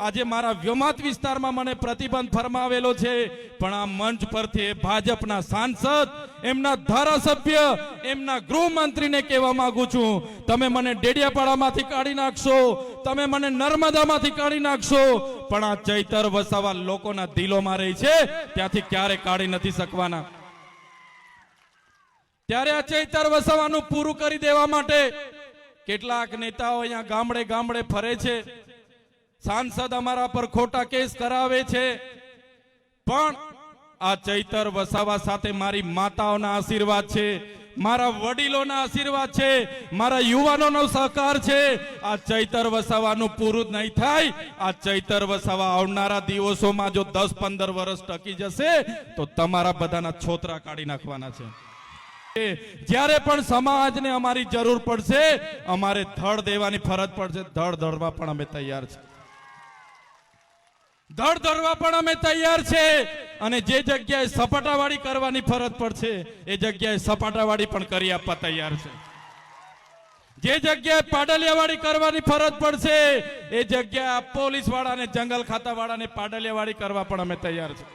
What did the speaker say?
આજે મારા વ્યોમાત વિસ્તારમાં મને પ્રતિબંધ ફરમાવેલો છે, પણ આ મંચ પરથી ભાજપના સાંસદ, એમના ધારાસભ્ય, એમના ગૃહમંત્રીને કહેવા માંગુ છું, તમે મને ડેડિયાપાડામાંથી કાઢી નાખશો, તમે મને નર્મદામાંથી કાઢી નાખશો, પણ આ ચૈતર વસાવા લોકોના દિલોમાં રહી છે, ત્યાંથી ક્યારે કાઢી નથી શકવાના। ત્યારે આ ચૈતર વસાવાનું પૂરું કરી દેવા માટે કેટલાક નેતાઓ અહીંયા ગામડે ગામડે ફરે છે, સાંસદ અમારા પર ખોટા કેસ કરાવે છે, પણ આ ચૈતર વસાવા સાથે મારી માતાઓના આશીર્વાદ છે, મારા વડીલોના આશીર્વાદ છે, મારા યુવાનોનો સહકાર છે। આ ચૈતર વસાવાનું પૂરું જ નહીં થાય। આ ચૈતર વસાવા આવનારા દિવસોમાં જો 10-15 વર્ષ ટકી જશે તો તમારા બધાના છોતરા કાઢી નાખવાના છે। જ્યારે પણ સમાજને અમારી જરૂર પડશે, અમારે ધડ દેવાની ફરજ પડશે, ધડ ધરવા પણ અમે તૈયાર છે, ધડ ધરવા પણ અમે તૈયાર છે। અને જે જગ્યાએ સપાટાવાળી કરવાની ફરજ પડશે એ જગ્યાએ સપાટાવાળી પણ કરી આપવા તૈયાર છે। જે જગ્યાએ પાડલિયાવાળી કરવાની ફરજ પડશે એ જગ્યાએ પોલીસ વાળાને, જંગલ ખાતા વાળાને પાડલિયાવાળી કરવા પણ અમે તૈયાર છે।